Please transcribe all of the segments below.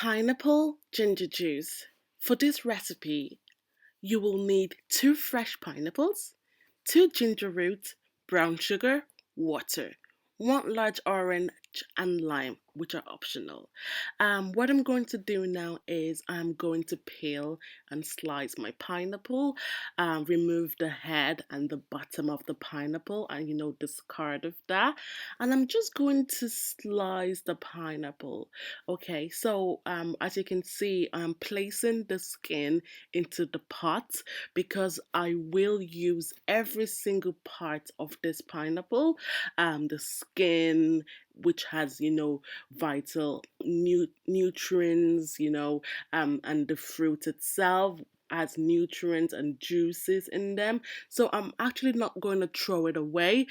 Pineapple ginger juice. For this recipe, you will need two fresh pineapples, two ginger roots, brown sugar, water, one large orange, and lime, which are optional. What I'm going to do now is I'm going to peel and slice my pineapple, remove the head and the bottom of the pineapple, and discard of that. And I'm just going to slice the pineapple. Okay, so as you can see, I'm placing the skin into the pot because I will use every single part of this pineapple, the skin, which has vital nutrients, and the fruit itself has nutrients and juices in them. So I'm actually not going to throw it away.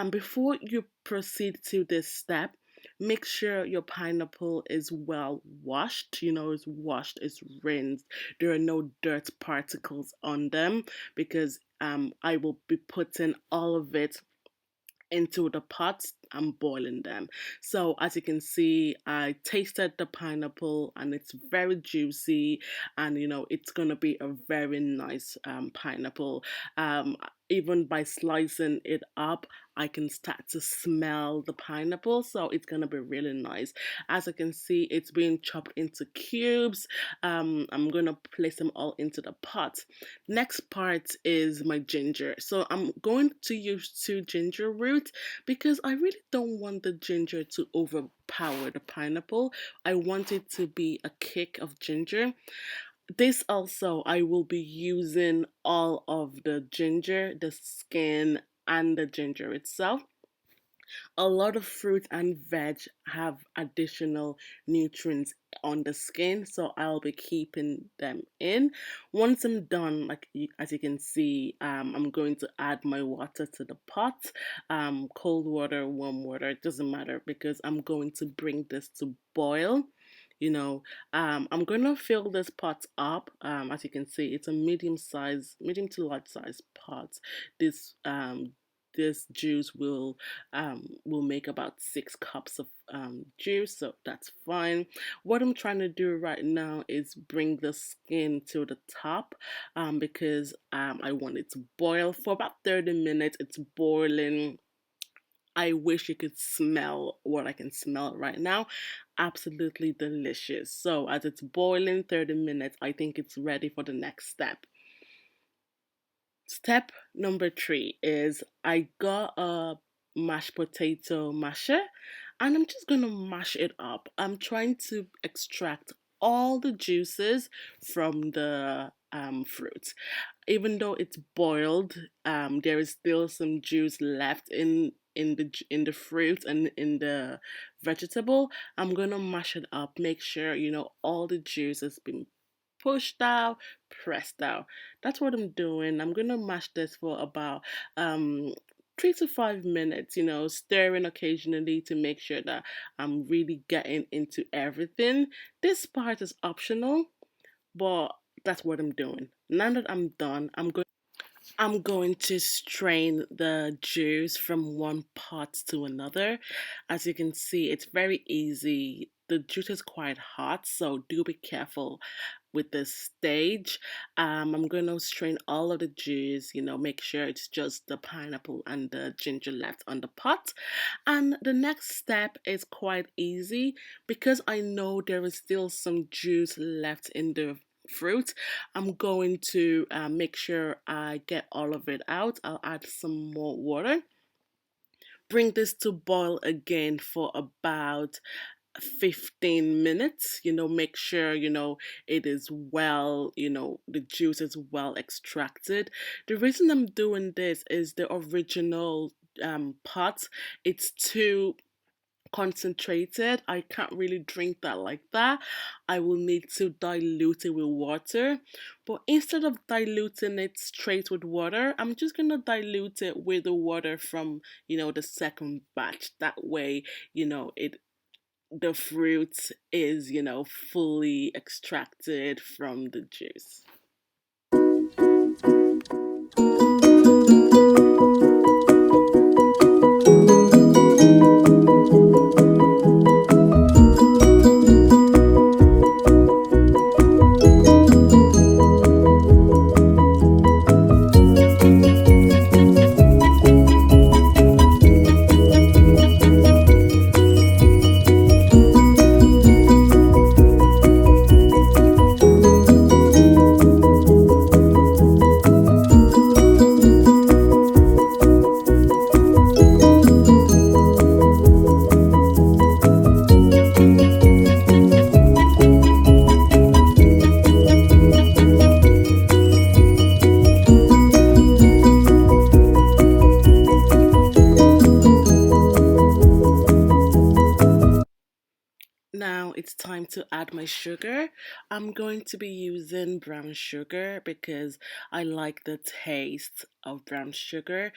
Before you proceed to this step, make sure your pineapple is well washed, is rinsed. There are no dirt particles on them because I will be putting all of it into the pot and boiling them. So as you can see, I tasted the pineapple and it's very juicy, and it's gonna be a very nice pineapple. Even by slicing it up, I can start to smell the pineapple, so it's gonna be really nice. As you can see, it's being chopped into cubes. I'm gonna place them all into the pot. Next part is my ginger. So I'm going to use two ginger roots because I really don't want the ginger to overpower the pineapple. I want it to be a kick of ginger. This also, I will be using all of the ginger, the skin, and the ginger itself. A lot of fruit and veg have additional nutrients on the skin, so I'll be keeping them in. Once I'm done, as you can see, I'm going to add my water to the pot. Cold water, warm water, it doesn't matter because I'm going to bring this to boil. I'm gonna fill this pot up. As you can see, it's a medium to large size pot. This this juice will make about 6 cups of juice, so that's fine. What I'm trying to do right now is bring the skin to the top, because I want it to boil for about 30 minutes. It's boiling. I wish you could smell what I can smell right now. Absolutely delicious. So as it's boiling 30 minutes, I think it's ready for the next step. Step number 3 is I got a mashed potato masher, and I'm just gonna mash it up. I'm trying to extract all the juices from the fruit. Even though it's boiled, there is still some juice left in the fruit and in the vegetable. I'm gonna mash it up, make sure all the juice has been pushed out, pressed out. That's what I'm doing. I'm gonna mash this for about 3 to 5 minutes, stirring occasionally to make sure that I'm really getting into everything. This part is optional, but that's what I'm doing. Now that I'm done, I'm going to strain the juice from one pot to another. As you can see, it's very easy. The juice is quite hot, so do be careful with this stage. I'm going to strain all of the juice, make sure it's just the pineapple and the ginger left on the pot. And the next step is quite easy because I know there is still some juice left in the fruit. I'm going to make sure I get all of it out. I'll add some more water. Bring this to boil again for about 15 minutes. Make sure it is well, the juice is well extracted. The reason I'm doing this is the original pot, it's too concentrated. I can't really drink that like that. I will need to dilute it with water. But instead of diluting it straight with water, I'm just gonna dilute it with the water from the second batch. That way, it the fruit is fully extracted from the juice. to add my sugar. I'm going to be using brown sugar because I like the taste of brown sugar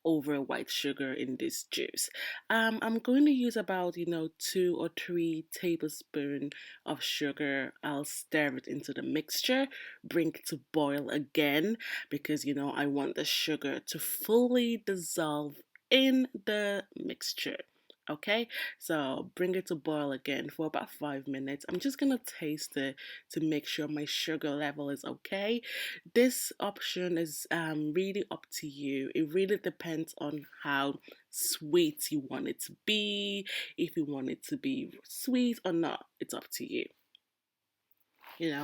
over white sugar in this juice. I'm going to use about 2 or 3 tablespoons of sugar. I'll stir it into the mixture, bring it to boil again because I want the sugar to fully dissolve in the mixture. Okay, so bring it to boil again for about 5 minutes. I'm just gonna taste it to make sure my sugar level is okay. This option is really up to you. It really depends on how sweet you want it to be. If you want it to be sweet or not, it's up to you.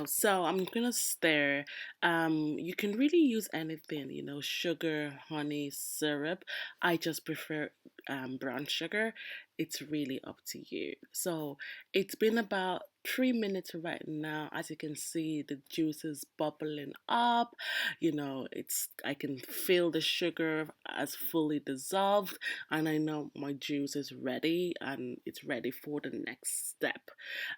So I'm gonna stir. You can really use anything, sugar, honey, syrup. I just prefer brown sugar. It's really up to you. So it's been about 3 minutes right now. As you can see, the juice is bubbling up. I can feel the sugar as fully dissolved, and I know my juice is ready and it's ready for the next step.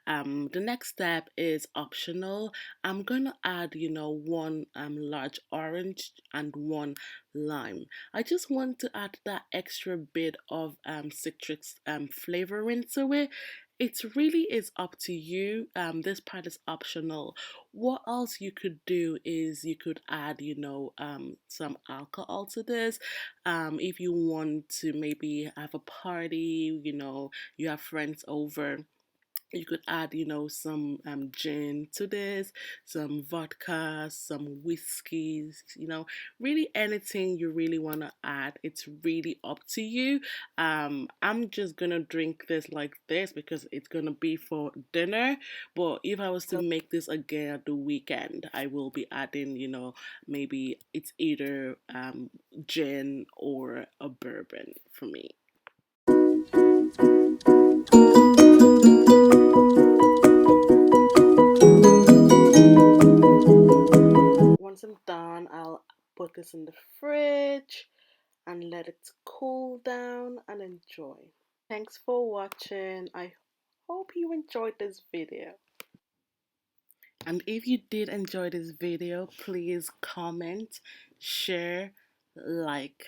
The next step is optional. I'm gonna add, one large orange and one lime. I just want to add that extra bit of citrus flavoring to it. It really is up to you. This part is optional. What else you could do is you could add, some alcohol to this. If you want to maybe have a party, you have friends over, you could add, some gin to this, some vodka, some whiskeys, really anything you really want to add. It's really up to you. I'm just gonna drink this like this because it's gonna be for dinner. But if I was to make this again at the weekend, I will be adding, maybe it's either gin or a bourbon for me. Once I'm done, I'll put this in the fridge and let it cool down and enjoy. Thanks for watching. I hope you enjoyed this video. And if you did enjoy this video, please comment, share, like.